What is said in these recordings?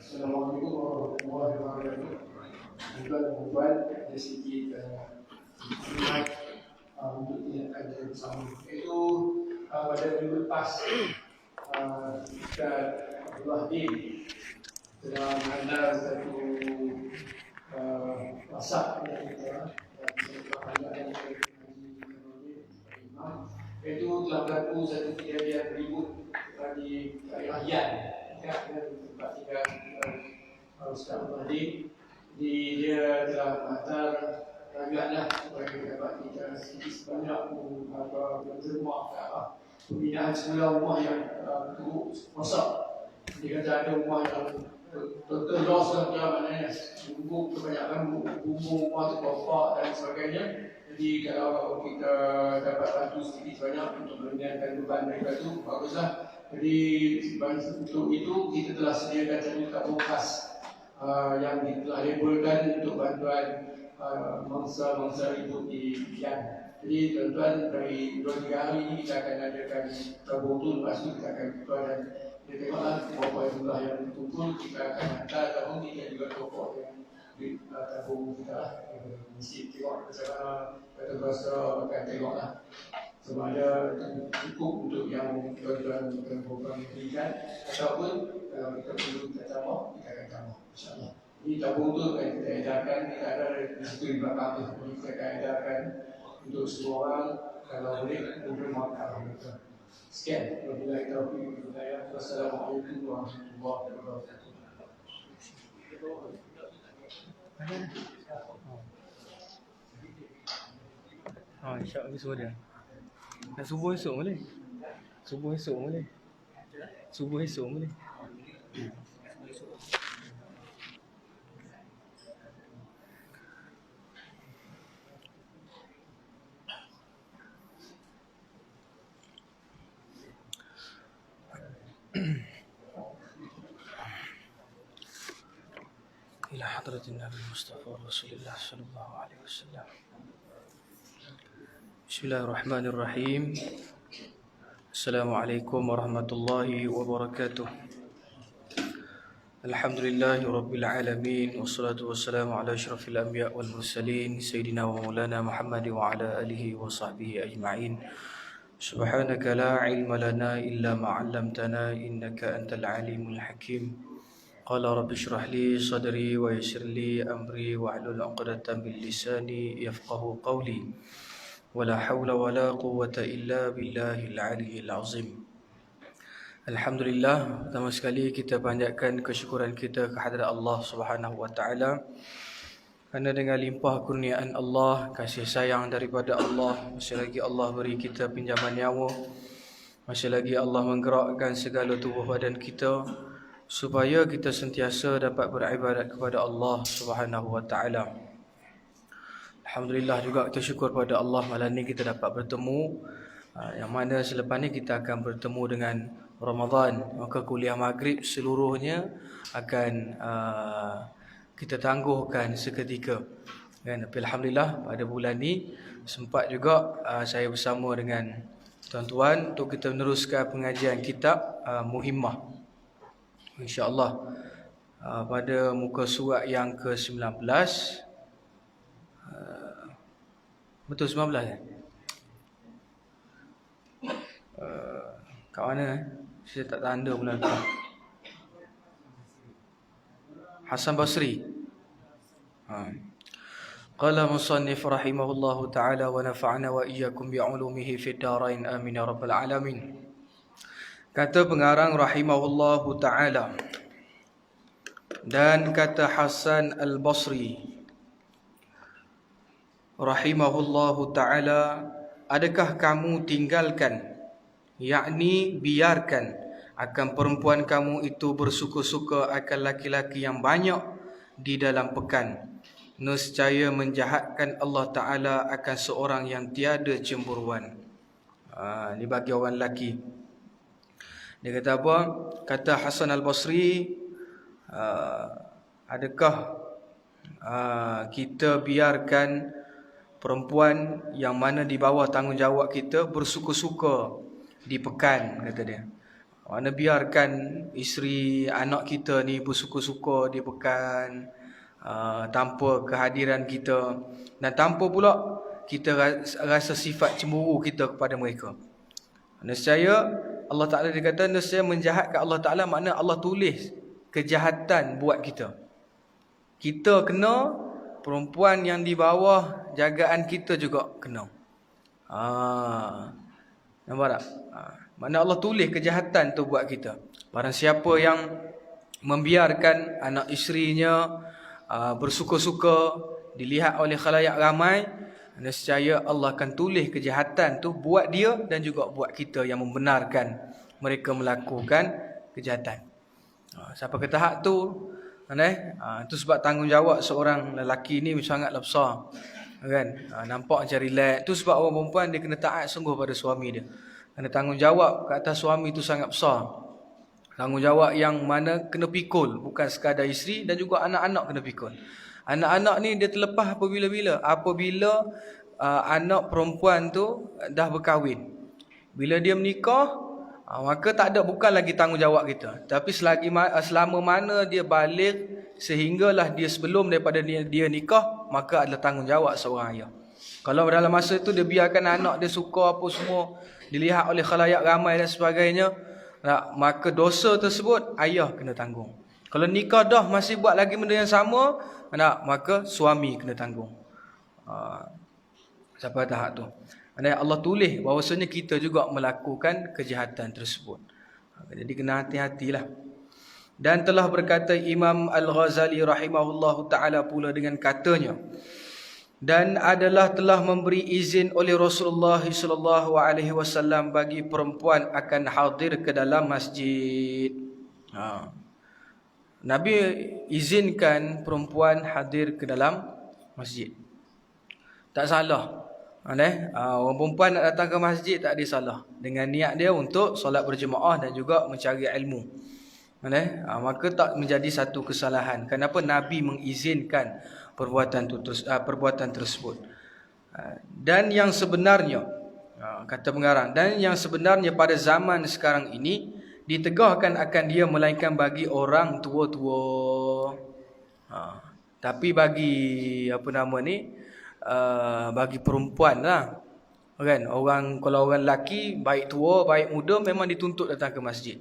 Assalamualaikum warahmatullahi wabarakatuh. Tuan dan puan, ada sedikit minat untuk tindakan yang bersama. Itu pada minggu lepas Ustaz Abdullah Din sedang mengandar satu masak yang kita yang itu telah berlaku satu kejadian ribut di Rayyan dan tempat tinggal Ustaz Abdullah Din. Dia telah menghantar rakyatlah supaya dapat kita sedikit sebanyak berterima ke arah pembinaan semula rumah yang teruk rosak. Dia kata ada rumah yang total loss lah, maknanya bumbu kebanyakan bumbu rumah terbakar dan sebagainya. Jadi kalau kita dapat bantu sedikit banyak untuk meringankan beban mereka itu, baguslah. Jadi untuk itu kita telah sediakan satu tabung khas yang telah labelkan untuk bantuan mangsa-mangsa ribut di Yan. Jadi tuan-tuan dari 2-3 hari ini kita akan adakan tabung tu, lepas tu kita akan tuan dan kita tengoklah berapa jumlah yang berkumpul, kita akan hantar tabung kita juga pokok yang di tabung kita lah. Mesti tengok macam mana kata bahasa akan tengoklah sama ada cukup untuk yang tuan-tuan program berikan ataupun kalau kita perlu kita tambah, kita akan tambah, insyaAllah. Ini tabung tu akan kita edarkan, kita ada di situ di belakang tu, kita akan edarkan untuk semua orang, kalau boleh menerima alhamdulillah. Sekian, wabillahi taufiq wal hidayah. Wassalamualaikum warahmatullahi wabarakatuh. InsyaAllah semua dia. Nak subuh esok boleh? Subuh esok boleh? Subuh esok boleh? Ila hadratin Nabi Mustafa Rasulullah sallallahu alaihi wasallam. Bismillahirrahmanirrahim. Assalamualaikum warahmatullahi wabarakatuh. Alhamdulillahi rabbil alamin, wassalatu wassalamu ala asyrafil anbiya wal mursalin sayyidina wa maulana Muhammad wa ala alihi wa sahbihi ajma'in. Subhanaka la ilma lana illa ma 'allamtana innaka antal alimul hakim. Qala rabbi shrah li sadri wa yassir li amri wa hlul 'uqdatam min lisani yafqahu qawli. Wala hawla wala quwwata illa billahil aliyyil azim. Alhamdulillah, pertama sekali kita panjatkan kesyukuran kita kehadrat Allah Subhanahu wa taala kerana dengan limpah kurniaan Allah, kasih sayang daripada Allah, masih lagi Allah beri kita pinjaman nyawa, masih lagi Allah menggerakkan segala tubuh badan kita supaya kita sentiasa dapat beribadat kepada Allah Subhanahu wa taala. Alhamdulillah juga kita syukur pada Allah malam ni kita dapat bertemu, yang mana selepas ni kita akan bertemu dengan Ramadan. Maka kuliah maghrib seluruhnya akan kita tangguhkan seketika, kan? Tapi Alhamdulillah pada bulan ni sempat juga saya bersama dengan tuan-tuan untuk kita meneruskan pengajian kitab Muhimmah, InsyaAllah pada muka surat yang ke-19. Betul 19 kan? Kat mana? Saya tak tanda pula tu. Hasan Basri. Qala musannif rahimahullahu ta'ala wa nafa'ana wa iyyakum bi'ulumihi fid darain amin ya rabbal alamin. Kata pengarang rahimahullahu ta'ala, dan kata Hasan Al-Basri rahimahullahu ta'ala, adakah kamu tinggalkan, yakni biarkan akan perempuan kamu itu bersuka-suka akan laki-laki yang banyak di dalam pekan, nescaya menjahatkan Allah Ta'ala akan seorang yang tiada cemburuan. Ini bagi orang lelaki. Dia kata apa? Kata Hasan Al-Basri, adakah kita biarkan perempuan yang mana di bawah tanggungjawab kita bersuka-suka di pekan, kata dia. Mana biarkan isteri anak kita ni bersuka-suka dia pekan tanpa kehadiran kita, dan tanpa pula kita rasa sifat cemburu kita kepada mereka. Nescaya Allah Ta'ala dia kata, nescaya menjahatkan Allah Ta'ala makna Allah tulis kejahatan buat kita. Kita kena, perempuan yang di bawah jagaan kita juga kena. Nampak tak? Makna Allah tulis kejahatan tu buat kita. Barang siapa yang membiarkan anak isterinya bersuka-suka dilihat oleh khalayak ramai, nescaya Allah akan tulis kejahatan tu buat dia dan juga buat kita yang membenarkan mereka melakukan kejahatan. Sampai ke tahap tu, itu sebab tanggungjawab seorang lelaki ni sangatlah besar. Kan? Nampak macam relax. Tu sebab orang perempuan dia kena taat sungguh pada suami dia. Kerana tanggungjawab ke atas suami tu sangat besar. Tanggungjawab yang mana kena pikul, bukan sekadar isteri, dan juga anak-anak kena pikul. Anak-anak ni dia terlepas apabila anak perempuan tu dah berkahwin. Bila dia menikah, maka tak ada, bukan lagi tanggungjawab kita. Tapi selama mana dia balik sehinggalah dia sebelum daripada dia nikah, maka adalah tanggungjawab seorang ayah. Kalau dalam masa itu dia biarkan anak dia suka apa semua, dilihat oleh khalayak ramai dan sebagainya, maka dosa tersebut ayah kena tanggung. Kalau nikah dah masih buat lagi benda yang sama, maka suami kena tanggung. Sampai tahap tu. Allah tulis bahawasanya kita juga melakukan kejahatan tersebut. Jadi kena hati-hatilah. Dan telah berkata Imam Al-Ghazali rahimahullahu ta'ala pula dengan katanya, dan adalah telah memberi izin oleh Rasulullah sallallahu alaihi wasallam bagi perempuan akan hadir ke dalam masjid. Nabi izinkan perempuan hadir ke dalam masjid. Tak salah. Orang perempuan nak datang ke masjid tak ada salah, dengan niat dia untuk solat berjemaah dan juga mencari ilmu. Maka tak menjadi satu kesalahan. Kenapa Nabi mengizinkan perbuatan tersebut? Dan yang sebenarnya, kata pengarang, dan yang sebenarnya pada zaman sekarang ini ditegahkan akan dia melainkan bagi orang tua-tua. Tapi bagi bagi perempuan lah, kan? Kalau orang lelaki baik tua baik muda memang dituntut datang ke masjid.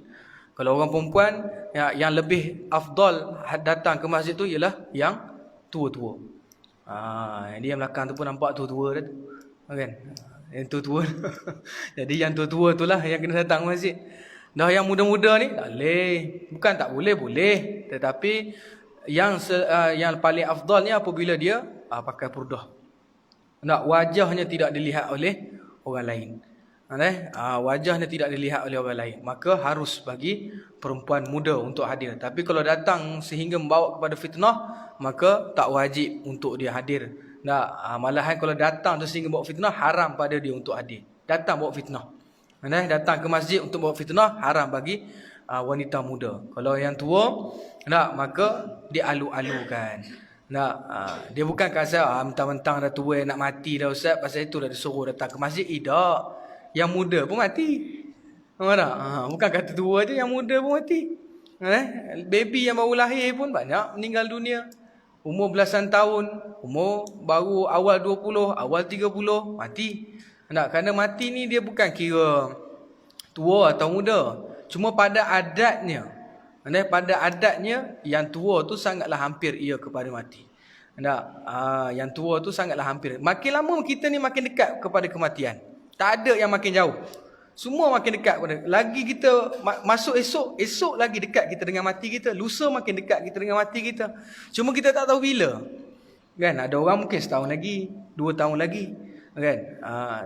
Kalau orang perempuan yang lebih afdal datang ke masjid tu ialah yang tua-tua. Dia yang belakang tu pun nampak tua-tua dah tu, kan? Yang tua-tua. Jadi yang tua-tua itulah yang kena datang ke masjid. Dah yang muda-muda ni tak boleh. Bukan tak boleh, boleh. Tetapi yang paling afdalnya apabila dia pakai purdah. Wajahnya tidak dilihat oleh orang lain. Wajahnya tidak dilihat oleh orang lain. Maka harus bagi perempuan muda untuk hadir. Tapi kalau datang sehingga membawa kepada fitnah, maka tak wajib untuk dia hadir. Malahan kalau datang tu sehingga bawa fitnah, haram pada dia untuk hadir. Datang bawa fitnah. Datang ke masjid untuk bawa fitnah, haram bagi wanita muda. Kalau yang tua, maka dialu-alukan. Dia bukan kata mentang-mentang dah tua nak mati dah ustaz, pasal itu dah disuruh datang ke masjid. Tak. Yang muda pun mati. Bukan kata tua je, yang muda pun mati. Baby yang baru lahir pun banyak meninggal dunia. Umur belasan tahun, umur baru awal 20, awal 30 mati. Kerana mati ni dia bukan kira tua atau muda. Cuma pada adatnya, yang tua tu sangatlah hampir ia kepada mati. Yang tua tu sangatlah hampir. Makin lama kita ni makin dekat kepada kematian. Tak ada yang makin jauh. Semua makin dekat kepada. Lagi kita masuk esok lagi dekat kita dengan mati kita. Lusa makin dekat kita dengan mati kita. Cuma kita tak tahu bila. Kan? Ada orang mungkin setahun lagi, 2 tahun lagi. Kan?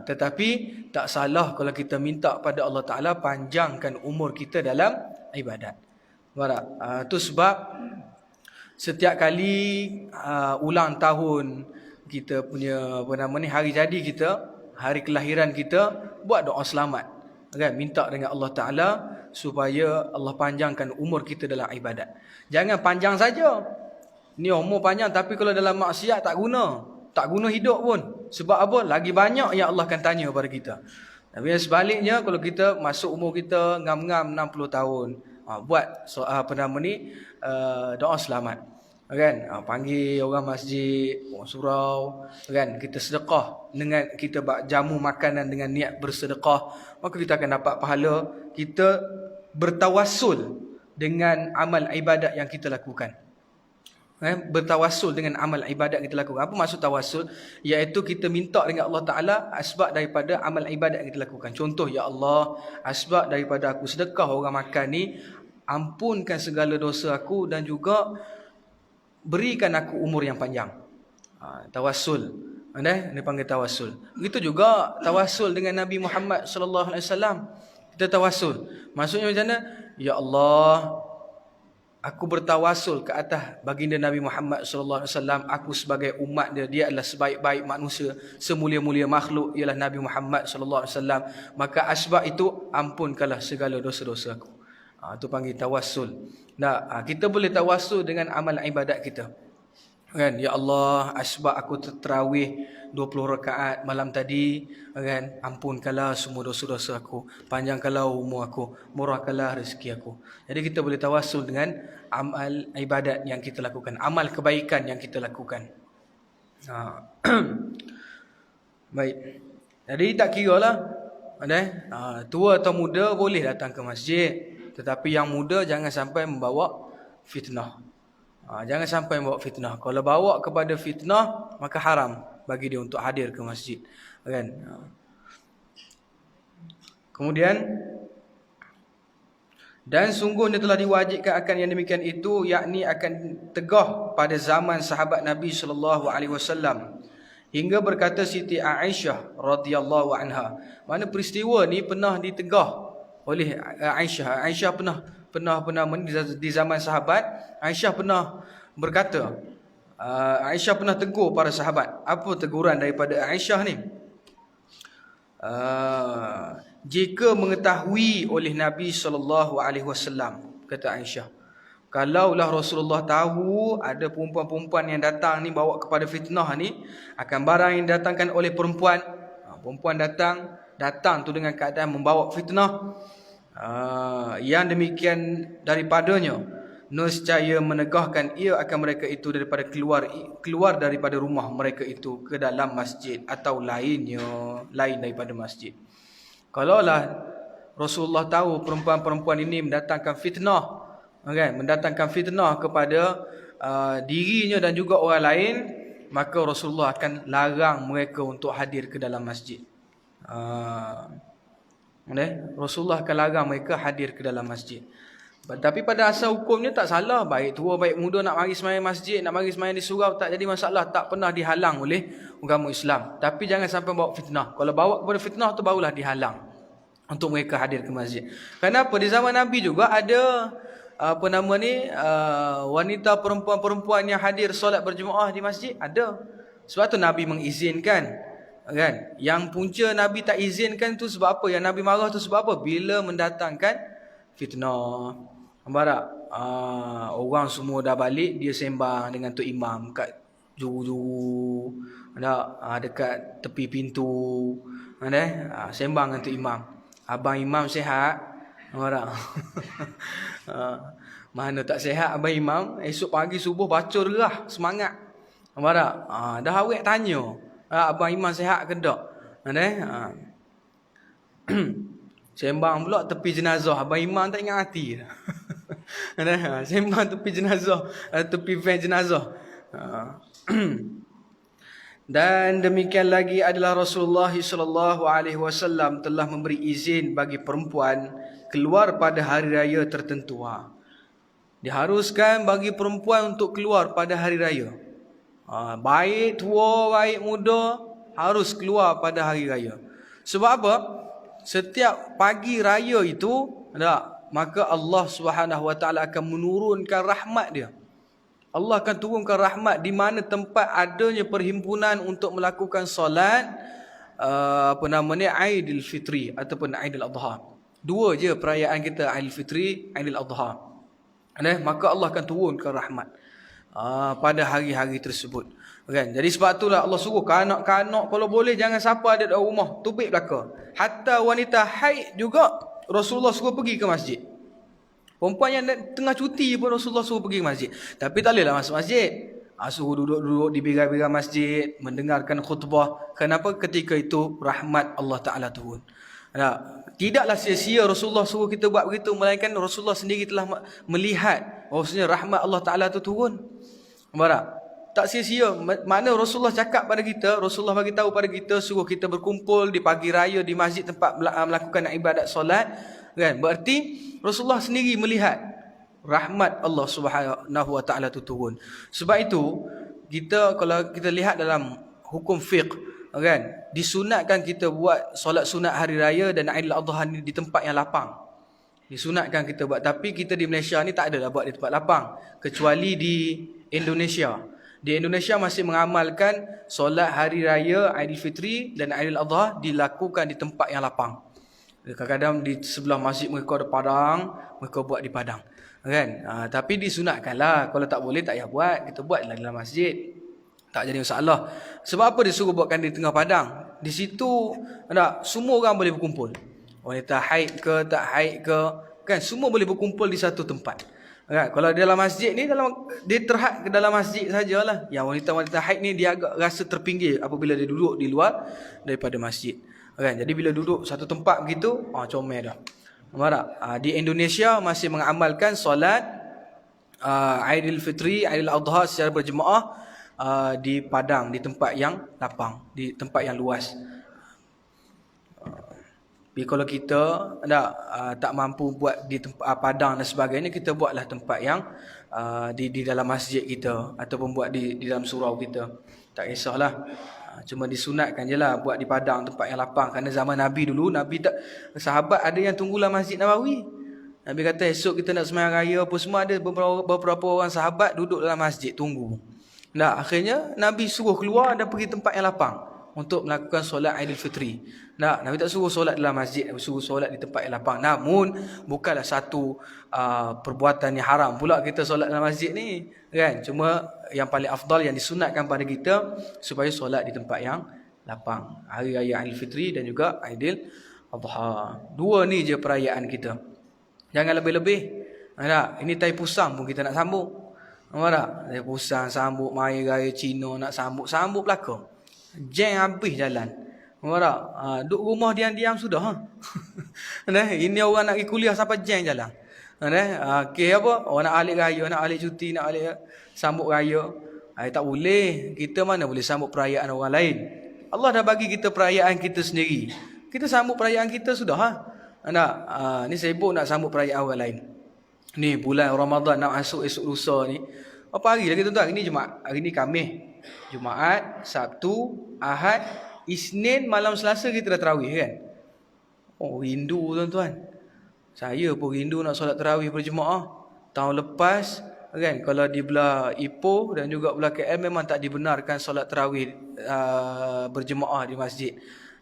Tetapi tak salah kalau kita minta pada Allah Ta'ala panjangkan umur kita dalam ibadat. Itu sebab setiap kali ulang tahun kita punya hari jadi kita, hari kelahiran kita, buat doa selamat, kan? Minta dengan Allah Ta'ala supaya Allah panjangkan umur kita dalam ibadat. Jangan panjang saja. Ni umur panjang tapi kalau dalam maksiat tak guna hidup pun. Sebab apa? Lagi banyak yang Allah akan tanya kepada kita. Tapi yang sebaliknya, kalau kita masuk umur kita ngam-ngam 60 tahun, buat doa selamat. Kan? Panggil orang masjid, orang surau, kan? Kita sedekah dengan kita jamu makanan dengan niat bersedekah, maka kita akan dapat pahala. Kita bertawassul dengan amal ibadat yang kita lakukan. Bertawassul dengan amal ibadat kita lakukan. Apa maksud tawassul? Iaitu kita minta dengan Allah Ta'ala asbab daripada amal ibadat yang kita lakukan. Contoh, ya Allah, asbab daripada aku sedekah orang makan ni, ampunkan segala dosa aku dan juga berikan aku umur yang panjang. Tawassul. Ini panggil tawassul. Begitu juga tawassul dengan Nabi Muhammad sallallahu alaihi wasallam. Kita tawassul. Maksudnya macam mana? Ya Allah, aku bertawassul ke atas baginda Nabi Muhammad sallallahu alaihi wasallam, aku sebagai umat dia, dia adalah sebaik-baik manusia, semulia-mulia makhluk ialah Nabi Muhammad sallallahu alaihi wasallam, maka asbab itu ampunkanlah segala dosa-dosa aku. Itu panggil tawassul. Kita boleh tawassul dengan amal ibadat kita. Kan, ya Allah, asbab aku terawih 20 rakaat malam tadi, kan, ampunkanlah semua dosa-dosa aku, panjangkanlah umur aku, murahkanlah rezeki aku. Jadi kita boleh tawassul dengan amal ibadat yang kita lakukan, amal kebaikan yang kita lakukan. Baik. Jadi tak kiralah tua atau muda boleh datang ke masjid, tetapi yang muda jangan sampai membawa fitnah. Jangan sampai membawa fitnah. Kalau bawa kepada fitnah, maka haram bagi dia untuk hadir ke masjid. Kan? Kemudian, dan sungguhnya telah diwajibkan akan yang demikian itu, yakni akan tegah pada zaman sahabat Nabi SAW. Hingga berkata Siti Aisyah radhiyallahu anha. Mana peristiwa ni pernah ditegah oleh Aisyah. Aisyah pernah di zaman sahabat, Aisyah pernah berkata, Aisyah pernah tegur para sahabat. Apa teguran daripada Aisyah ni? Jika mengetahui oleh Nabi SAW, kata Aisyah, kalaulah Rasulullah tahu ada perempuan-perempuan yang datang ni bawa kepada fitnah ni, akan barang yang didatangkan oleh perempuan, perempuan datang tu dengan keadaan membawa fitnah, yang demikian daripadanya, nescaya menegahkan ia akan mereka itu daripada keluar daripada rumah mereka itu ke dalam masjid atau lain daripada masjid. Kalaulah Rasulullah tahu perempuan-perempuan ini mendatangkan fitnah, kan, mendatangkan fitnah kepada dirinya dan juga orang lain, maka Rasulullah akan larang mereka untuk hadir ke dalam masjid. Rasulullah akan larang mereka hadir ke dalam masjid. Tapi pada asal hukumnya tak salah. Baik tua, baik muda nak mari sembahyang masjid, nak mari sembahyang di surau, tak jadi masalah. Tak pernah dihalang oleh agama Islam. Tapi jangan sampai bawa fitnah. Kalau bawa kepada fitnah tu barulah dihalang untuk mereka hadir ke masjid. Kenapa? Di zaman Nabi juga ada wanita perempuan-perempuan yang hadir solat berjemaah di masjid. Ada. Sebab tu Nabi mengizinkan. Kan? Yang punca Nabi tak izinkan tu sebab apa? Yang Nabi marah tu sebab apa? Bila mendatangkan fitnah. Nampak? Orang semua dah balik, dia sembang dengan Tok Imam kat juru-juru, dekat tepi pintu, sembang dengan Tok Imam. Abang Imam sihat? Nampak? Mana tak sihat Abang Imam? Esok pagi subuh baca derah, semangat. Nampak? Dah awet tanya, Abang Imam sihat ke tak? Sembang pula tepi jenazah. Abang Imam tak ingat hati. Sembang tepi jenazah, tepi van jenazah. Dan demikian lagi adalah Rasulullah SAW telah memberi izin bagi perempuan keluar pada hari raya tertentu. Diharuskan bagi perempuan untuk keluar pada hari raya. Baik tua, baik muda, harus keluar pada hari raya. Sebab apa? Setiap pagi raya itu, maka Allah SWT akan menurunkan rahmat dia. Allah akan turunkan rahmat di mana tempat adanya perhimpunan untuk melakukan solat Aidil Fitri ataupun Aidil Adha. Dua je perayaan kita, Aidil Fitri, Aidil Adha. Maka Allah akan turunkan rahmat. pada hari-hari tersebut. Kan? Jadi sebab itulah Allah suruh kanak-kanak kalau boleh jangan siapa ada dalam rumah, tubik belaka. Hatta wanita haid juga Rasulullah suruh pergi ke masjid. Perempuan yang tengah cuti pun Rasulullah suruh pergi ke masjid. Tapi tak bolehlah masuk masjid. Suruh duduk-duduk di birai-birai masjid, mendengarkan khutbah. Kenapa? Ketika itu rahmat Allah Ta'ala turun. Tidaklah sia-sia Rasulullah suruh kita buat begitu, melainkan Rasulullah sendiri telah melihat bahawasanya rahmat Allah Ta'ala itu turun. Nampak? Tak sia-sia. Mana Rasulullah cakap pada kita, Rasulullah bagi tahu pada kita, suruh kita berkumpul di pagi raya di masjid tempat melakukan ibadat solat. Kan? Berarti Rasulullah sendiri melihat rahmat Allah Subhanahu Wa Ta'ala itu turun. Sebab itu kita kalau kita lihat dalam hukum fiqh, kan, disunatkan kita buat solat sunat hari raya dan Aidil Adha ni di tempat yang lapang. Disunatkan kita buat. Tapi kita di Malaysia ni tak adalah buat di tempat lapang, kecuali di Indonesia. Di Indonesia masih mengamalkan solat hari raya Aidilfitri dan Aidil Adha dilakukan di tempat yang lapang. Kadang-kadang di sebelah masjid mereka ada padang, mereka buat di padang. Kan? Tapi disunatkanlah. Kalau tak boleh tak payah buat, kita buatlah dalam masjid. Tak jadi masalah. Sebab apa disuruh buatkan di tengah padang? Di situ semua orang boleh berkumpul. Wanita haid ke tak haid ke, kan, semua boleh berkumpul di satu tempat. Kan? Kalau dalam masjid ni, dia terhad ke dalam masjid sajalah. Yang wanita-wanita haid ni dia agak rasa terpinggir apabila dia duduk di luar daripada masjid. Kan? Jadi bila duduk satu tempat begitu, comel dah. Di Indonesia masih mengamalkan solat Aidilfitri, Aidil Adha secara berjemaah di padang, di tempat yang lapang, di tempat yang luas. Tapi kalau kita tak mampu buat di tempat padang dan sebagainya, kita buatlah tempat yang di dalam masjid kita, ataupun buat di dalam surau kita. Tak kisahlah. Cuma disunatkan je lah buat di padang, tempat yang lapang. Kerana zaman Nabi dulu, sahabat ada yang tunggulah Masjid Nabawi. Nabi kata esok kita nak sembahyang raya apa semua, ada beberapa orang sahabat duduk dalam masjid tunggu. Akhirnya Nabi suruh keluar dan pergi tempat yang lapang untuk melakukan solat Aidilfitri. Nabi tak suruh solat dalam masjid, Nabi suruh solat di tempat yang lapang. Namun bukanlah satu perbuatan yang haram pula kita solat dalam masjid ni, kan? Cuma yang paling afdal, yang disunatkan pada kita supaya solat di tempat yang lapang. Hari raya Aidilfitri dan juga Aidil Adha. Dua ni je perayaan kita. Jangan lebih-lebih. Ini tai pusang pun kita nak sambut. Nampak tak? Tai pusang sambut, mai raya Cina nak sambut belaka. Jeng habis jalan. Nampak tak? Duduk rumah diam-diam sudah. Ini orang nak pergi kuliah sampai jeng jalan. Okey apa? Orang nak alik raya, nak alik cuti, nak alik sambut raya. Tak boleh. Kita mana boleh sambut perayaan orang lain. Allah dah bagi kita perayaan kita sendiri. Kita sambut perayaan kita sudah. Ni sibuk nak sambut perayaan orang lain. Ni bulan Ramadan nak masuk esok lusa ni. Apa hari lagi tuan-tuan? Hari ni Jumaat. Hari ni Khamis. Jumaat, Sabtu, Ahad, Isnin, malam Selasa kita dah tarawih, kan? Rindu tuan-tuan. Saya pun rindu nak solat tarawih berjemaah. Tahun lepas, kan, kalau di belah Ipoh dan juga belah KL memang tak dibenarkan solat tarawih berjemaah di masjid.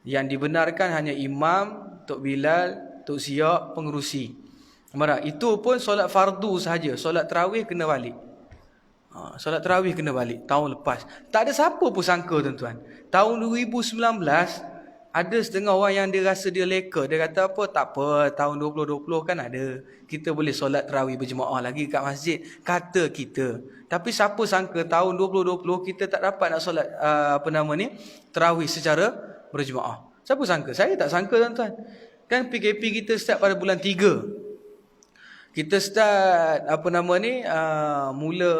Yang dibenarkan hanya imam, Tok Bilal, Tok Siak, pengerusi. Itu pun solat fardu sahaja. Solat tarawih kena balik. Solat tarawih kena balik tahun lepas. Tak ada siapa pun sangka tuan-tuan. Tahun 2019 ada setengah orang yang dia rasa dia leka. Dia kata apa? Tak apa, tahun 2020 kan ada. Kita boleh solat tarawih berjemaah lagi kat masjid. Kata kita. Tapi siapa sangka tahun 2020 kita tak dapat nak solat tarawih secara berjemaah. Siapa sangka? Saya tak sangka tuan-tuan. Kan PKP kita start pada bulan 3. Kita start mula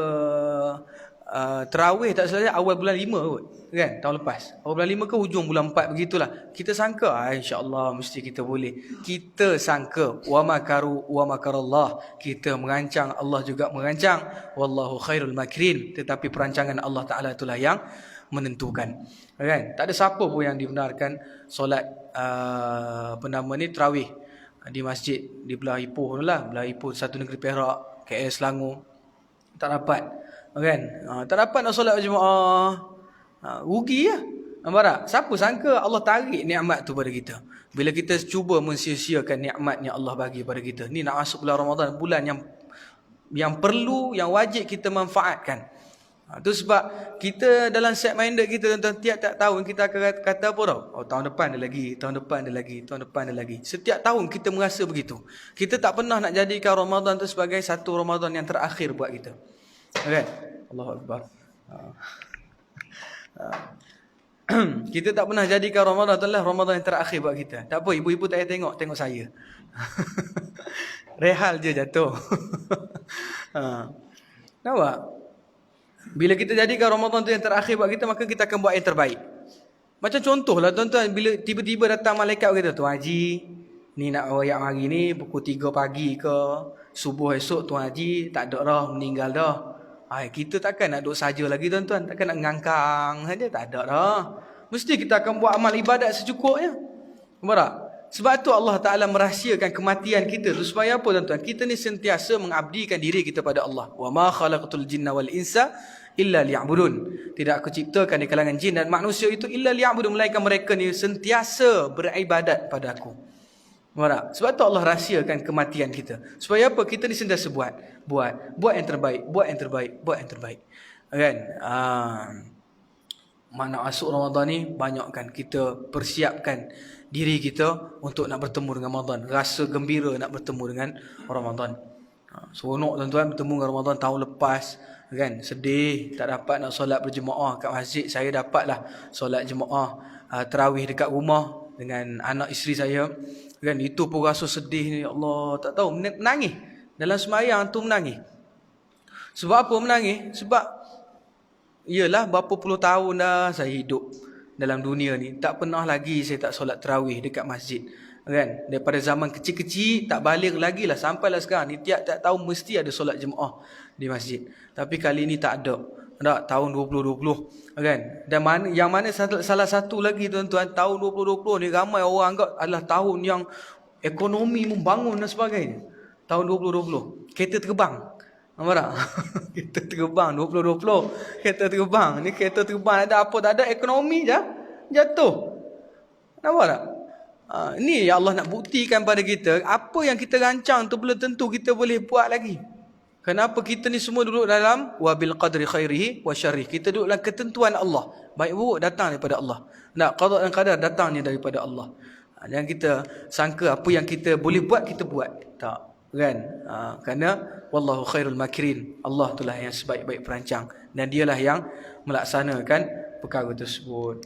tarawih tak salah awal bulan 5 kot, kan, tahun lepas. Awal bulan 5 ke hujung bulan 4 begitulah. Kita sangka insya-Allah mesti kita boleh. Kita sangka wa makaru wa makarallah. Kita merancang, Allah juga merancang. Wallahu khairul makirin. Tetapi perancangan Allah Taala itulah yang menentukan. Kan? Tak ada siapa pun yang dibenarkan solat tarawih di masjid di belah Ipoh tu lah. Belah Ipoh, Satu Negeri Perak, KL Selangor. Tak dapat. Kan? Tak dapat nak solat berjemaah. Rugi lah. Nampak tak? Siapa sangka Allah tarik nikmat tu pada kita. Bila kita cuba mensia-siakan nikmat yang Allah bagi pada kita. Ni nak masuk bulan Ramadan, bulan yang yang perlu, yang wajib kita manfaatkan. Itu sebab kita dalam set minded kita tuan-tuan, tiap-tiap tahun kita akan kata apa tau? Oh, tahun depan ada lagi, tahun depan ada lagi, tahun depan ada lagi. Setiap tahun kita merasa begitu. Kita tak pernah nak jadikan Ramadan tu sebagai satu Ramadan yang terakhir buat kita. Kan? Allahu Akbar. Kita tak pernah jadikan Ramadan tu lah Ramadan yang terakhir buat kita. Tak apa, ibu-ibu tak payah tengok saya. Rehal je jatuh. Nampak? Bila kita jadikan Ramadan tu yang terakhir buat kita, maka kita akan buat yang terbaik. Macam contohlah tuan-tuan, bila tiba-tiba datang malaikat kita, Tuan Haji, ni nak royak hari ni pukul 3 pagi ke, subuh esok Tuan Haji tak ada dah, meninggal dah. Kita takkan nak duduk saja lagi tuan-tuan, takkan nak ngangkang saja, tak ada dah. Mesti kita akan buat amal ibadat secukupnya. Nampak tak? Sebab tu Allah Ta'ala merahsiakan kematian kita tu supaya apa tuan-tuan? Kita ni sentiasa mengabdikan diri kita pada Allah. Wa ma khalaqatul jinna wal insa illa liya'budun. Tidak aku ciptakan di kalangan jin dan manusia itu illa liya'budun, melainkan mereka ni sentiasa beribadat pada aku. Nampak tak? Sebab tu Allah rahsiakan kematian kita. Supaya apa? Kita ni sentiasa buat yang terbaik, buat yang terbaik, buat yang terbaik. Kan? Mana masuk Ramadan ni, banyakkan kita persiapkan diri kita untuk nak bertemu dengan Ramadan. Rasa gembira nak bertemu dengan Ramadan. Seronok tuan-tuan bertemu dengan Ramadan tahun lepas. Kan? Sedih tak dapat nak solat berjemaah kat masjid. Saya dapatlah solat jemaah tarawih dekat rumah dengan anak isteri saya. Kan? Itu pun rasa sedih ni. Allah, tak tahu, menangis. Dalam sembahyang tu menangis. Sebab apa menangis? Sebab iyalah berapa puluh tahun dah saya hidup dalam dunia ni, tak pernah lagi saya tak solat tarawih dekat masjid. Kan? Daripada zaman kecil-kecil tak balik lagi lah, sampailah sekarang ni tiap-tiap tahun mesti ada solat jemaah di masjid. Tapi kali ni tak ada. Tak, tahun 2020 kan. Dan yang mana salah satu lagi tuan-tuan, tahun 2020 ni ramai orang anggap adalah tahun yang ekonomi membangun dan sebagainya. Tahun 2020 kereta terbang. Nampak tak? Kereta terbang 2020. Kereta terbang. Ni kereta terbang ada apa tak ada, ekonomi je jatuh. Nampak tak? Ni ya Allah nak buktikan pada kita, apa yang kita rancang tu belum tentu kita boleh buat lagi. Kenapa kita ni semua duduk dalam wabil qadri khairihi wa syarrihi. Kita duduk dalam ketentuan Allah. Baik buruk datang daripada Allah. Nak qada dan qadar datangnya daripada Allah. Jangan kita sangka apa yang kita boleh buat kita buat. Tak. Kan? Kerana wallahu khairul makirin. Allah itulah yang sebaik-baik perancang dan dialah yang melaksanakan perkara tersebut.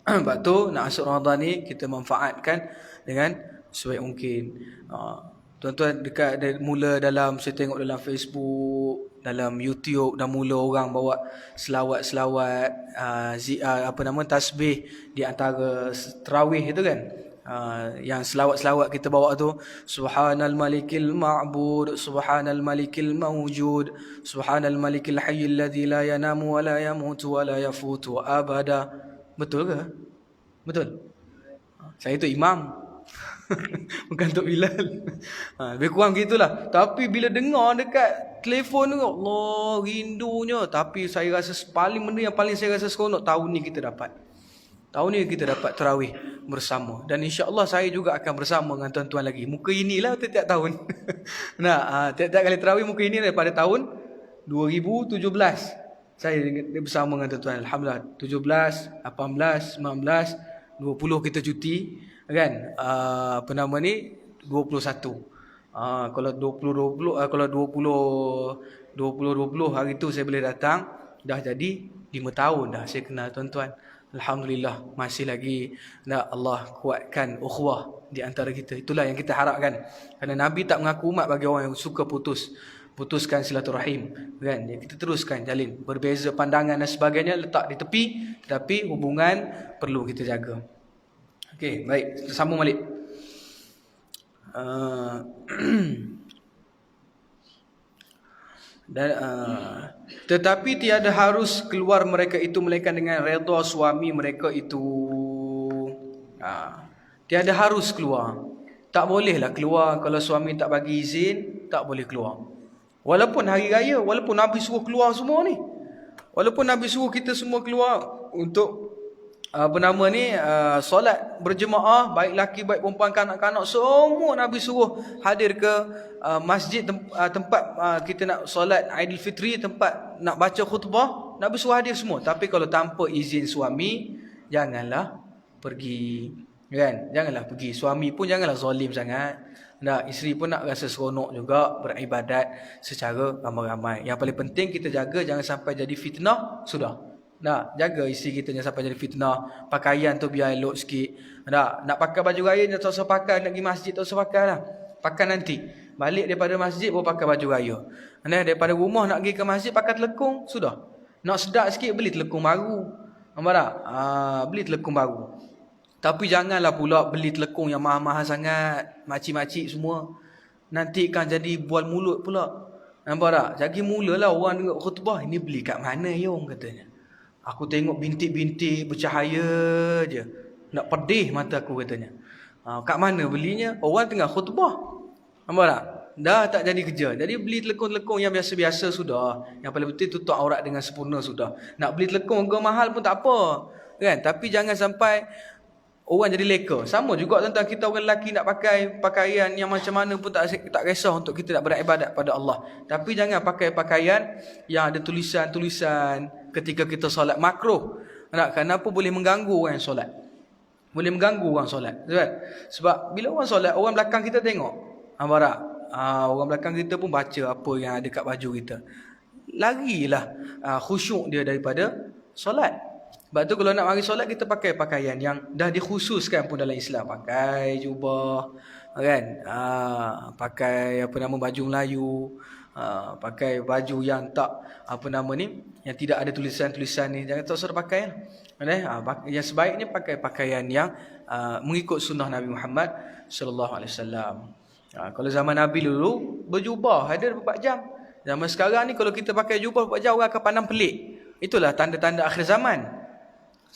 Sebab tu nak masuk Ramadan ni kita manfaatkan dengan sebaik mungkin. Tuan-tuan dekat mula dalam, saya tengok dalam Facebook, dalam YouTube dah mula orang bawa selawat-selawat tasbih di antara tarawih itu kan. Yang selawat-selawat kita bawa tu, subhanal malikil ma'bud, subhanal malikil mawjud, subhanal malikil hayyil ladzi la yanamu wa la yamutu wa la yafutu abada. Betul ke? Betul. Saya tu imam. Bukan Tok Bilal. Lebih kurang gitulah. Tapi bila dengar dekat telefon tu, Allah, rindunya. Tapi saya rasa benda yang paling saya rasa seronok tahun ni kita dapat. Tahun ni kita dapat tarawih bersama. Dan insya-Allah saya juga akan bersama dengan tuan-tuan lagi. Muka inilah tiap-tiap tahun. Tiap-tiap kali tarawih muka ini daripada tahun 2017. Saya bersama dengan tuan-tuan. Alhamdulillah. 17, 18, 19, 20 kita cuti. Kan? 21. Kalau 2020 hari tu saya boleh datang, dah jadi 5 tahun dah saya kenal tuan-tuan. Alhamdulillah masih lagi Allah kuatkan ukhuwah di antara kita. Itulah yang kita harapkan. Kerana Nabi tak mengaku umat bagi orang yang suka putuskan silaturahim, kan? Kita teruskan jalin. Berbeza pandangan dan sebagainya letak di tepi, tetapi hubungan perlu kita jaga. Okey, baik, kita sambung balik. Tetapi tiada harus keluar mereka itu melainkan dengan redha suami mereka itu. Tiada harus keluar. Tak bolehlah keluar kalau suami tak bagi izin, tak boleh keluar. Walaupun hari raya, walaupun Nabi suruh keluar semua ni. Walaupun Nabi suruh kita semua keluar untuk solat berjemaah, baik laki baik perempuan, kanak-kanak, semua Nabi suruh hadir ke masjid, tempat kita nak solat Aidilfitri, tempat nak baca khutbah, Nabi suruh hadir semua. Tapi kalau tanpa izin suami, janganlah pergi, kan? Janganlah pergi. Suami pun janganlah zalim sangat. Isteri pun nak rasa seronok juga beribadat secara ramai-ramai. Yang paling penting kita jaga jangan sampai jadi fitnah, sudah. Jaga isteri kita jangan sampai jadi fitnah. Pakaian tu biar elok sikit. Nak pakai baju raya tak usah pakai, nak pergi masjid tak usah pakai lah. Pakai nanti. Balik daripada masjid baru pakai baju raya. Daripada rumah nak pergi ke masjid pakai telekung, sudah. Nak sedap sikit beli telekung baru. Nampak tak? Beli telekung baru. Tapi janganlah pula beli telekung yang mahal-mahal sangat. Makcik-makcik semua. Nanti kan jadi bual mulut pula. Nampak tak? Jadi mulalah orang dengar khutbah, ini beli kat mana Yong, katanya. Aku tengok bintik-bintik bercahaya je. Nak pedih mata aku, katanya. Kat mana belinya? Orang tengah khutbah. Nampak tak? Dah tak jadi kerja. Jadi beli telekung-telekung yang biasa-biasa sudah. Yang paling penting tutup aurat dengan sempurna sudah. Nak beli telekung harga mahal pun tak apa. Kan? Tapi jangan sampai orang jadi leka. Sama juga tentang kita orang lelaki nak pakai pakaian yang macam mana pun tak kisah untuk kita nak beribadat pada Allah. Tapi jangan pakai pakaian yang ada tulisan-tulisan ketika kita solat, makruh. Kenapa? Boleh mengganggu orang yang solat. Boleh mengganggu orang solat. Sebab bila orang solat, orang belakang kita tengok. Nampak tak? Orang belakang kita pun baca apa yang ada kat baju kita. Larilah khusyuk dia daripada solat. Sebab tu kalau nak mari solat, kita pakai pakaian yang dah dikhususkan pun dalam Islam. Pakai jubah, kan? Pakai baju Melayu, pakai baju yang tak yang tidak ada tulisan-tulisan ni, jangan tak usah pakai. Yang sebaiknya pakai pakaian yang mengikut sunnah Nabi Muhammad sallallahu alaihi wasallam. Kalau zaman Nabi dulu berjubah ada 24 jam. Zaman sekarang ni kalau kita pakai jubah 24 jam, orang akan pandang pelik. Itulah tanda-tanda akhir zaman.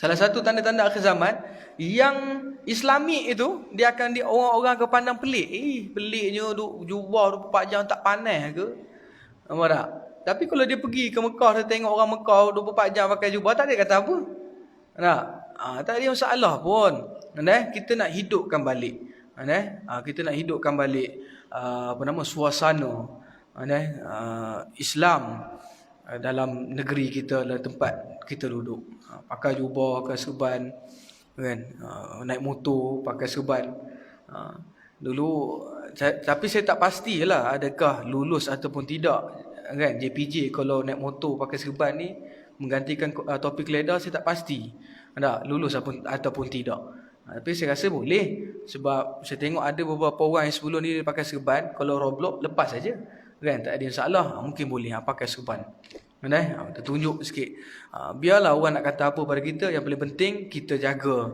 Salah satu tanda-tanda akhir zaman yang Islamik itu, dia akan orang-orang akan pandang pelik. Peliknya jubah 24 jam tak panas ke? Nampak tak? Tapi kalau dia pergi ke Mekah, dia tengok orang Mekah 24 jam pakai jubah, tak ada kata apa. Tak ada masalah pun. Kita nak hidupkan balik. Kita nak hidupkan balik suasana Islam dalam negeri kita, dalam tempat kita duduk. Pakai jubah, pakai serban, kan? Naik motor pakai serban. Dulu tapi saya tak pastilah adakah lulus ataupun tidak, kan? JPJ kalau naik motor pakai serban ni menggantikan topi keledar, saya tak pasti lulus ataupun tidak. Tapi saya rasa boleh, sebab saya tengok ada beberapa orang yang sebelum ni dia pakai serban, kalau roadblock lepas saja, kan? Tak ada masalah, mungkin boleh pakai serban. Tertunjuk sikit. Biarlah orang nak kata apa pada kita, yang paling penting kita jaga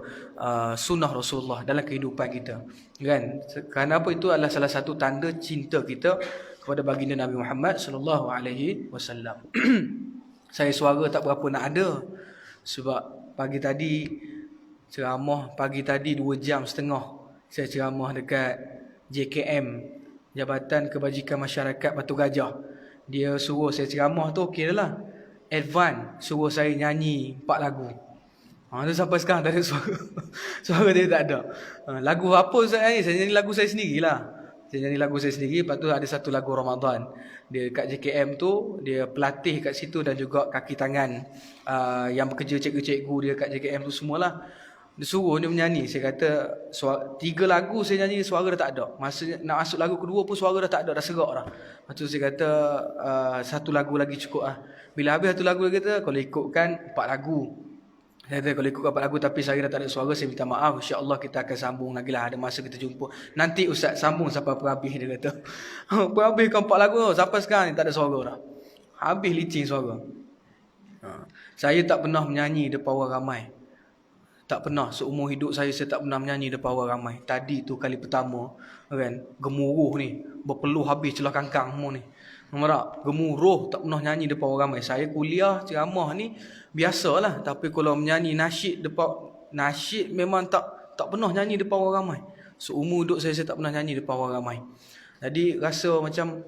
sunnah Rasulullah dalam kehidupan kita, kan? Kerana apa? Itu adalah salah satu tanda cinta kita kepada baginda Nabi Muhammad sallallahu alaihi wasallam. Saya suara tak berapa nak ada, sebab pagi tadi 2 jam setengah saya ceramah dekat JKM, Jabatan Kebajikan Masyarakat Batu Gajah. Dia suruh saya ceramah tu, okey lah, advance suruh saya nyanyi 4 lagu. Tu sampai sekarang tak ada suara. Suara dia tak ada. Lagu apa saya nyanyi? Saya nyanyi lagu saya sendirilah. Saya nyanyi lagu saya sendiri. Lepas tu ada satu lagu Ramadan. Dia kat JKM tu, dia pelatih kat situ dan juga kaki tangan yang bekerja, cikgu-cikgu dia kat JKM tu semualah. Dia suruh dia menyanyi. Saya kata 3 lagu saya nyanyi, suara dah tak ada. Masa nak masuk lagu kedua pun suara dah tak ada, dah serak dah. Lepas tu saya kata 1 lagu lagi cukup lah. Bila habis 1 lagu lagi kata, kalau ikutkan 4 lagu. Saya kata kalau ikutkan 4 lagu tapi saya dah tak ada suara, saya minta maaf. InsyaAllah kita akan sambung lagi lah, ada masa kita jumpa. Nanti Ustaz sambung sampai perhabis, dia kata. Perhabiskan 4 lagu, sampai sekarang ni tak ada suara dah. Habis licin suara. Saya tak pernah menyanyi depan orang ramai. Tak pernah, seumur hidup saya tak pernah menyanyi depan orang ramai. Tadi tu kali pertama, kan? Gemuruh ni, berpeluh habis celah kangkang semua ni. Nampak tak? Gemuruh, tak pernah nyanyi depan orang ramai. Saya kuliah, ceramah ni biasalah. Tapi kalau menyanyi nasyid memang tak pernah nyanyi depan orang ramai. Seumur hidup saya tak pernah nyanyi depan orang ramai. Jadi rasa macam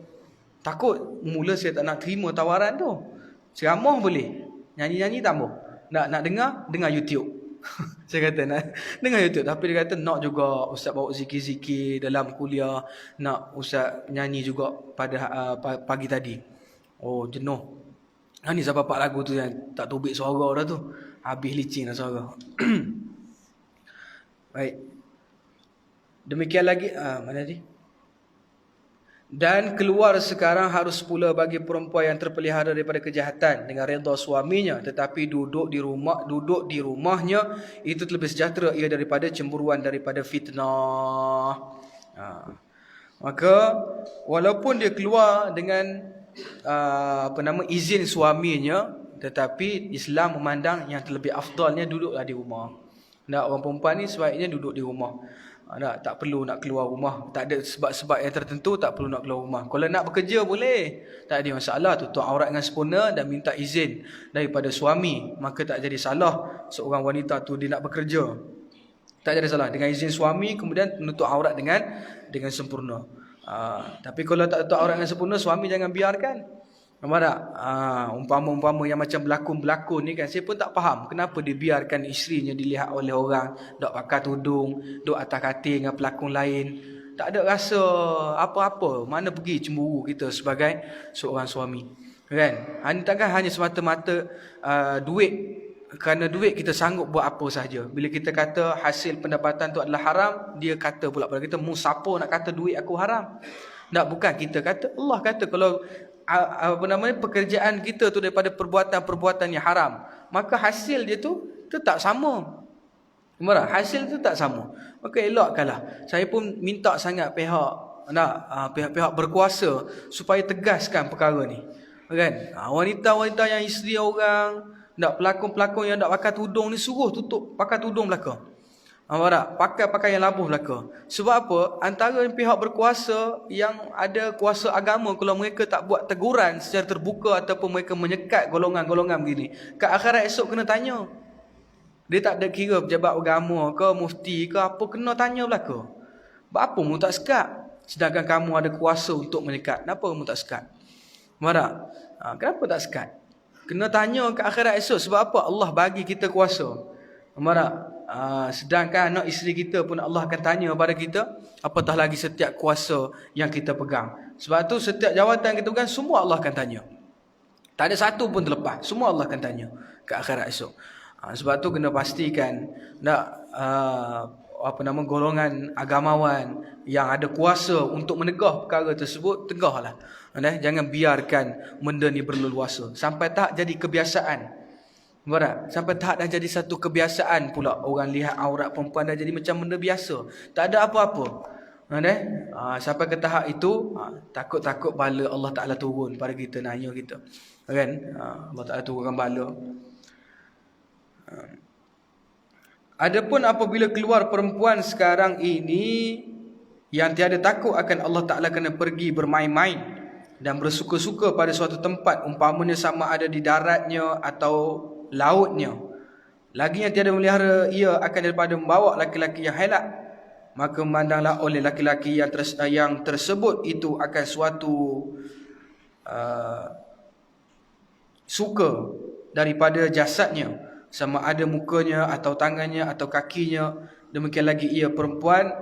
takut. Mula saya tak nak terima tawaran tu. Ceramah boleh, nyanyi-nyanyi tak mau. Nak dengar YouTube. Saya kata nak dengar YouTube, tapi dia kata nak juga ustaz bawa zikir-zikir dalam kuliah, nak ustaz nyanyi juga pada pagi tadi. Oh, jenuh. Ni sampai 4 lagu tu yang tak tubik suara dah tu. Habis licin dah suara. Baik. Demikian lagi mana tadi? Dan keluar sekarang harus pula bagi perempuan yang terpelihara daripada kejahatan dengan redha suaminya, tetapi duduk di rumahnya itu lebih sejahtera ia daripada cemburuan, daripada fitnah. Maka walaupun dia keluar dengan izin suaminya, tetapi Islam memandang yang terlebih afdalnya duduklah di rumah. Orang perempuan ni sebaiknya duduk di rumah. Tak perlu nak keluar rumah. Tak ada sebab-sebab yang tertentu, tak perlu nak keluar rumah. Kalau nak bekerja boleh, tak ada masalah. Tutup aurat dengan sempurna dan minta izin daripada suami, maka tak jadi salah seorang wanita tu dia nak bekerja. Tak jadi salah dengan izin suami, kemudian menutup aurat dengan sempurna. Tapi kalau tak tutup aurat dengan sempurna, suami jangan biarkan. Nampak tak? Umpama-umpama yang macam berlakon-berlakon ni kan, saya pun tak faham kenapa dia biarkan isterinya dilihat oleh orang dok pakai tudung, dok atas katil dengan pelakon lain. Tak ada rasa apa-apa. Mana pergi cemburu kita sebagai seorang suami, kan? Takkan hanya semata-mata duit. Kerana duit kita sanggup buat apa sahaja. Bila kita kata hasil pendapatan tu adalah haram, dia kata pula pada kita, mu siapa nak kata duit aku haram? Tak, bukan kita kata, Allah kata kalau pekerjaan kita tu daripada perbuatan-perbuatan yang haram, maka hasil dia tu tak sama. Benar? Hasil tu tak sama. Maka elokkanlah. Saya pun minta sangat pihak-pihak berkuasa supaya tegaskan perkara ni. Kan? Wanita-wanita yang isteri orang, pelakon-pelakon yang tak pakai tudung ni suruh tutup pakai tudung belaka. Pakai pakaian labuh belaka. Sebab apa? Antara pihak berkuasa yang ada kuasa agama, kalau mereka tak buat teguran secara terbuka ataupun mereka menyekat golongan-golongan begini, kat akhirat esok kena tanya. Dia tak ada kira pejabat agama ke, mufti ke apa, kena tanya belaka. Apa mu tak sekat? Sedangkan kamu ada kuasa untuk menyekat. Kenapa mu tak sekat? Marah. Kenapa tak sekat? Kena tanya kat akhirat esok. Sebab apa? Allah bagi kita kuasa. Marah. Sedangkan anak isteri kita pun Allah akan tanya kepada kita, apatah lagi setiap kuasa yang kita pegang. Sebab tu setiap jawatan kita pegang, semua Allah akan tanya. Tak ada satu pun terlepas. Semua Allah akan tanya ke akhirat esok. Sebab tu kena pastikan golongan agamawan yang ada kuasa untuk menegah perkara tersebut, tegahlah. Jangan biarkan benda ni berleluasa sampai tak jadi kebiasaan. Berat. Sampai tahap dah jadi satu kebiasaan pula. Orang lihat aurat perempuan dah jadi macam benda biasa. Tak ada apa-apa. Sampai ke tahap itu, takut-takut bala Allah Ta'ala turun pada kita, nanya kita. Kan? Allah Ta'ala turunkan bala. Adapun apabila keluar perempuan sekarang ini yang tiada takut akan Allah Ta'ala, kena pergi bermain-main dan bersuka-suka pada suatu tempat, umpamanya sama ada di daratnya atau lautnya, lagi yang tiada melihara ia akan daripada membawa laki-laki yang haila, maka memandanglah oleh laki-laki yang tersebut itu akan suatu suka daripada jasadnya, sama ada mukanya atau tangannya atau kakinya. Demikian lagi ia perempuan,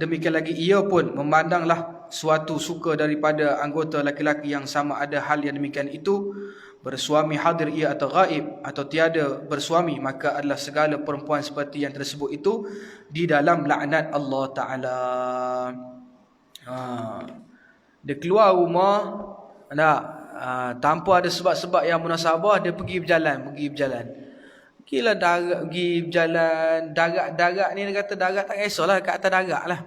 demikian lagi ia pun memandanglah suatu suka daripada anggota laki-laki yang sama ada hal yang demikian itu, bersuami hadir ia atau gaib atau tiada bersuami, maka adalah segala perempuan seperti yang tersebut itu di dalam laknat Allah Ta'ala. Dia keluar rumah tanpa ada sebab-sebab yang munasabah, dia pergi berjalan. Gila pergi berjalan darat ni, dia kata darat tak kisahlah, kat atas darat lah.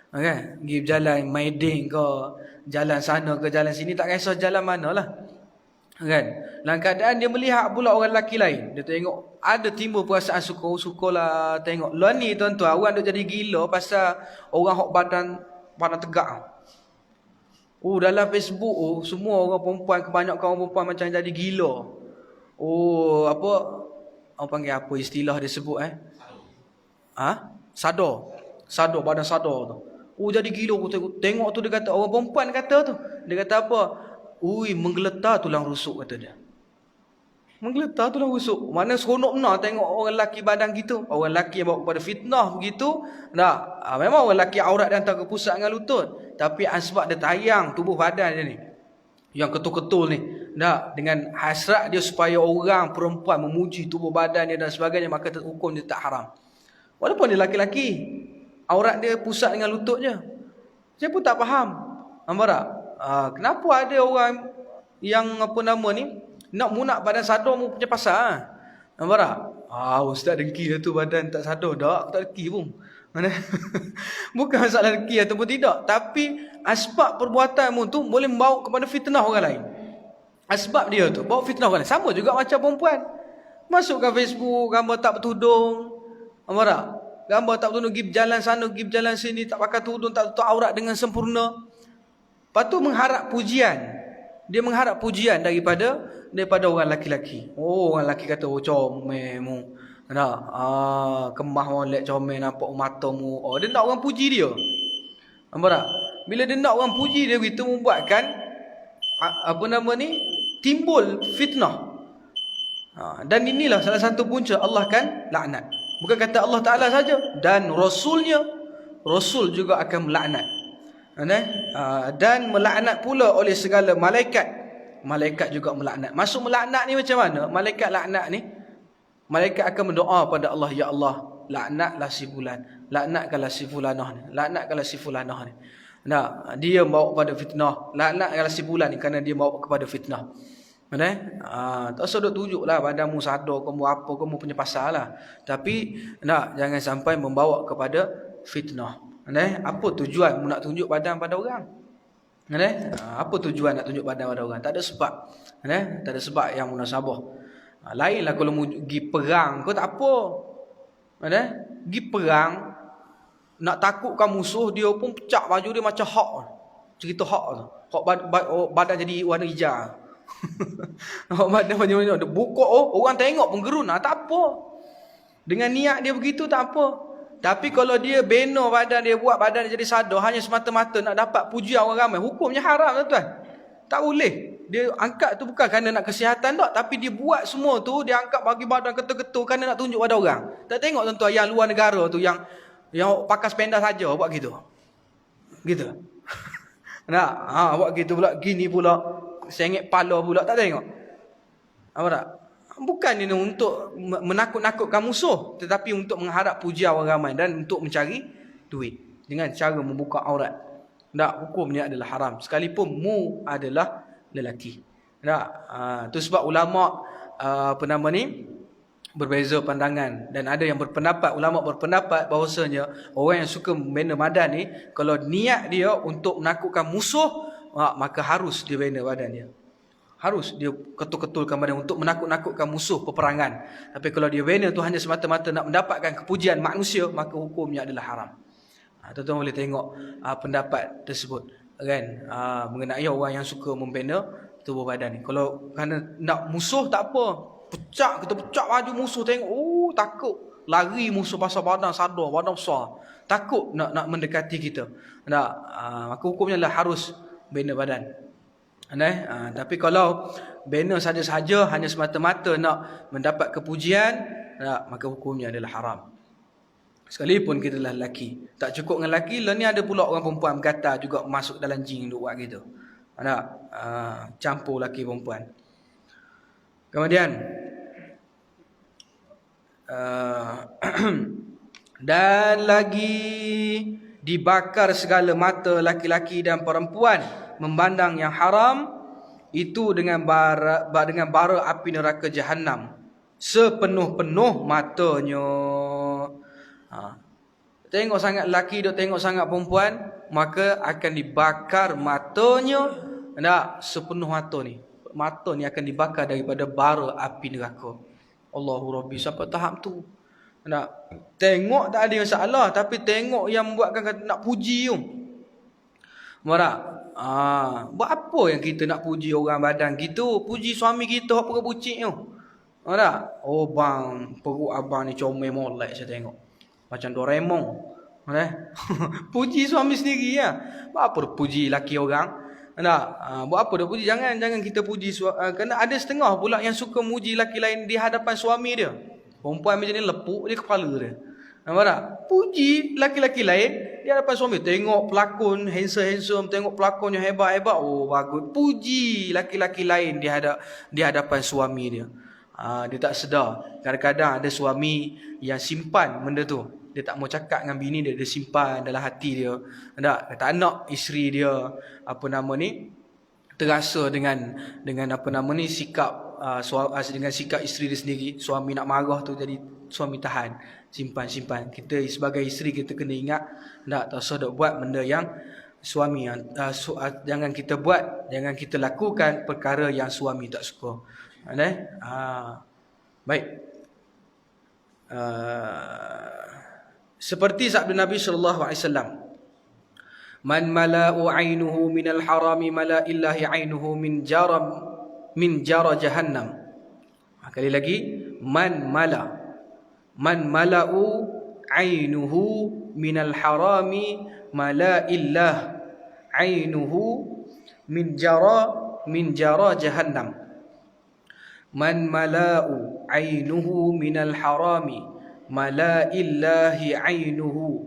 Okay? Pergi berjalan Maidin ke, jalan sana ke jalan sini, tak kisah jalan mana lah. Kan? Dalam keadaan dia melihat pula orang lelaki lain, dia tengok ada timbul perasaan suka-sukalah. Tengok lah ni tuan-tuan, orang duk jadi gila pasal orang hok badan tegak. Dalam Facebook semua orang perempuan, kebanyakan orang perempuan macam jadi gila. Orang panggil apa istilah dia sebut Sadar badan sadar tu. Jadi gila aku tengok tu. Dia kata orang perempuan kata tu. Dia kata apa? Menggeletar tulang rusuk, kata dia. Menggeletar tu lah busuk. Mana seronok benar tengok orang lelaki badan gitu. Orang lelaki yang bawa kepada fitnah begitu. Nah, memang orang lelaki aurat dia hantar ke pusat dengan lutut. Tapi sebab dia tayang tubuh badan dia ni, yang ketul-ketul ni, nah, dengan hasrat dia supaya orang perempuan memuji tubuh badan dia dan sebagainya, maka hukum dia tak haram. Walaupun dia laki-laki, aurat dia pusat dengan lutut je. Saya pun tak faham. Nampak tak? Kenapa ada orang yang apa nama ni nak munak badan sadar mu punya pasal? Nampak tak? Ustaz dengki lah tu badan tak sadar. Tak, aku tak dengki pun. Bukan masalah dengki ataupun tidak, tapi asbab perbuatan mu tu boleh membawa kepada fitnah orang lain. Asbab dia tu bawa fitnah orang lain. Sama juga macam perempuan masukkan Facebook gambar tak bertudung. Nampak tak? Gambar tak bertudung, pergi berjalan sana, pergi berjalan sini, tak pakai tudung, tak tutup aurat dengan sempurna. Lepas tu mengharap pujian. Dia mengharap pujian daripada orang laki-laki. Orang lelaki kata, comel mu. Kemah molek comel, nampak mata mu. Dia nak orang puji dia. Nampak tak? Bila dia nak orang puji dia, itu membuatkan timbul fitnah. Dan inilah salah satu punca Allah kan laknat. Bukan kata Allah Ta'ala saja, dan Rasulnya, Rasul juga akan melaknat. Dan melaknat pula oleh segala malaikat. Malaikat juga melaknat. Masuk melaknat ni macam mana? Malaikat laknat ni, malaikat akan berdoa pada Allah, ya Allah, laknatlah si fulan, laknatkanlah si fulanah ni, laknatkanlah si fulanah ni. Dia bawa kepada fitnah, laknatkanlah si fulan ni kerana dia bawa kepada fitnah. Tak usah duk tunjuklah badanmu sadar, kamu apa, kamu punya pasal lah. Tapi jangan sampai membawa kepada fitnah. Apa tujuan nak tunjuk badan pada orang? Apa tujuan nak tunjuk badan pada orang? Tak ada sebab. Tak ada sebab yang munasabah. Lainlah kalau mau pergi perang, kau tak apa. Pergi perang, nak takutkan musuh, dia pun pecah baju dia macam hak. Cerita hak tu. Hak badan jadi warna hijau. Badan macam-macam. Dia buka, orang tengok pun gerun. Tak apa. Dengan niat dia begitu tak apa. Tapi kalau dia bina badan dia, buat badan dia jadi sadar hanya semata-mata nak dapat pujian orang ramai, hukumnya haram, tuan. Tak boleh. Dia angkat tu bukan kerana nak kesihatan tak, tapi dia buat semua tu, dia angkat bagi badan ketul-ketul kerana nak tunjuk pada orang. Tak tengok tuan-tuan yang luar negara tu yang pakai sependa saja buat gitu. Gitu. Buat gitu pula, gini pula, sengit pala pula, tak tengok. Apa tak? Bukan ini untuk menakut-nakutkan musuh, tetapi untuk mengharap pujian orang ramai dan untuk mencari duit dengan cara membuka aurat. Hukumnya adalah haram sekalipun mu adalah lelaki. Itu sebab ulama berbeza pandangan, dan ada yang ulama berpendapat bahawasanya orang yang suka membina badan ni, kalau niat dia untuk menakutkan musuh, maka harus dia bina badan dia. Harus dia ketul-ketulkan badan untuk menakut-nakutkan musuh peperangan. Tapi kalau dia bina tu hanya semata-mata nak mendapatkan kepujian manusia, maka hukumnya adalah haram. Tuan-tuan boleh tengok pendapat tersebut kan, mengenai orang yang suka membina tubuh badan ni. Kalau kerana nak musuh tak apa, kita pecah baju musuh, tengok takut, lari musuh pasal badan sadar, badan besar, takut nak mendekati kita. Maka hukumnya adalah harus bina badan. Tapi kalau bina saja-saja hanya semata-mata nak mendapat kepujian, maka hukumnya adalah haram. Sekalipun kita adalah lelaki. Tak cukup dengan lelaki, ni ada pula orang perempuan berkata juga masuk dalam jin duk buat gitu. Campur lelaki perempuan. Kemudian dan lagi dibakar segala mata laki-laki dan perempuan memandang yang haram itu dengan bara api neraka Jahannam sepenuh-penuh matanya. Tengok sangat lelaki, dok tengok sangat perempuan, maka akan dibakar matanya. Sepenuh mata ni. Mata ni akan dibakar daripada bara api neraka. Allahu Rabbi, sampai tahap tu. Tengok tak ada masalah, tapi tengok yang membuatkan kata nak puji tu. Marah. Buat apa yang kita nak puji orang badan gitu? Puji suami kita hak perut bucik tu. Marah. Bang, perut abang ni comel molek saya tengok. Macam Doraemon. Puji suami sendiri ya. Apa puji laki orang? Tak? Buat apa dah puji? Jangan kita puji kerana ada setengah pula yang suka muji laki lain di hadapan suami dia. Perempuan macam ni lepuk dia kepala dia. Nampak tak? Puji laki-laki lain di hadapan suami. Tengok pelakon handsome, tengok pelakon yang hebat-hebat. Oh bagus. Puji laki-laki lain di hadapan suami dia. Dia tak sedar. Kadang-kadang ada suami yang simpan benda tu. Dia tak mau cakap dengan bini dia, dia simpan dalam hati dia. Tak nak isteri dia terasa dengan sikap dengan sikap isteri dia sendiri. Suami nak marah tu jadi suami tahan, simpan. Kita sebagai isteri kita kena ingat, tak usah dak buat benda yang suami jangan kita buat, jangan kita lakukan perkara yang suami tak suka. Baik. Seperti sabda Nabi sallallahu alaihi wasallam, man mala'u 'ainuhu minal harami mala illahi 'ainuhu min jara jahannam. Kali lagi, man mala'u 'ainuhu minal harami mala illah 'ainuhu min jara jahannam. Man mala'u 'ainuhu minal harami mala illahi 'ainuhu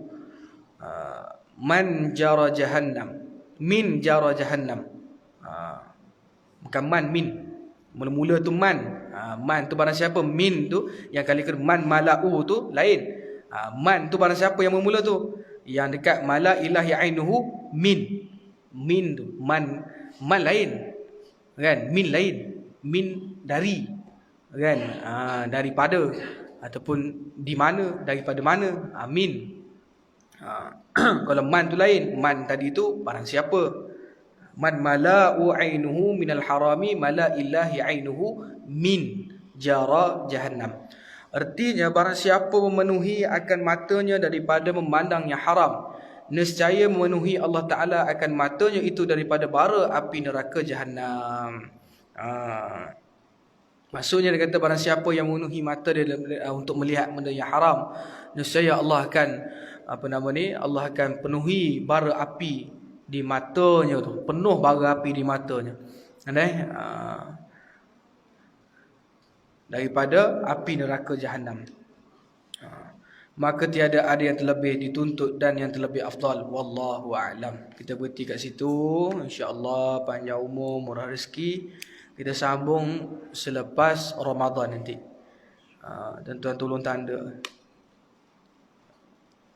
man jara jahannam. Min jara jahannam. Bukan man, min. Mula-mula tu man. Man tu barang siapa. Min tu yang kali kedua. Man mala'u tu lain. Man tu barang siapa yang mula tu. Yang dekat mala ilahi ainuhu min. Min tu. Man lain. Kan? Min lain. Min dari. Kan? Daripada. Ataupun di mana. Daripada mana. Min. Kalau man tu lain. Man tadi tu barang siapa. Man mala'u ainuhu minal harami mala illahi ainuhu min jara jahannam. Artinya barang siapa memenuhi akan matanya daripada memandang yang haram, nescaya memenuhi Allah Ta'ala akan matanya itu daripada bara api neraka jahannam. Maksudnya dia kata barang siapa yang memenuhi mata dia untuk melihat benda yang haram, nescaya Allah akan Allah akan penuhi bara api di matanya tu, penuh bara api di matanya. Daripada api neraka jahannam. Maka tiada ada yang terlebih dituntut dan yang terlebih afdal. Wallahu a'lam. Kita berhenti kat situ. Insya-Allah panjang umur, murah rezeki. Kita sambung selepas Ramadan nanti. Dan tuan tolong tanda.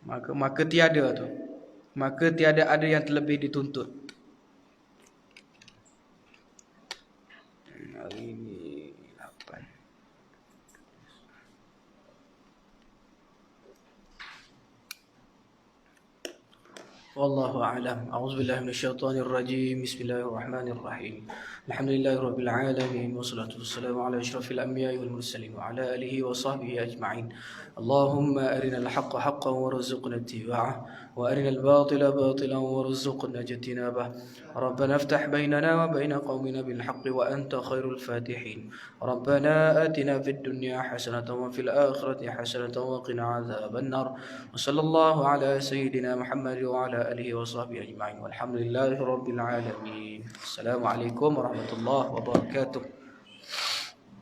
Maka tiada tu. Maka tiada ada yang terlebih dituntut. Hari ini 8. Wallahu a'lam. A'udzubillahi minasyaitonir rajim. Bismillahirrahmanirrahim. Alhamdulillahi rabbil alamin wassalatu wassalamu ala asyrafil anbiya'i wal mursalin wa ala alihi wa sahbihi ajma'in. Allahumma arinal haqqa haqqan warzuqna ittiba'ah wa arinal batila batilan warzuqna ijtinabah. Rabbana iftah bainana wa bain qaumina bil haqqi wa anta khairul fatihin. Rabbana atina fid dunya hasanatan wa fil akhirati hasanatan wa qina adzaban nar. Wa sallallahu ala sayyidina Muhammad wa ala alihi wa sahbihi ajma'in. Walhamdulillahi rabbil alamin. Assalamualaikum warahmatullahi wabarakatuh.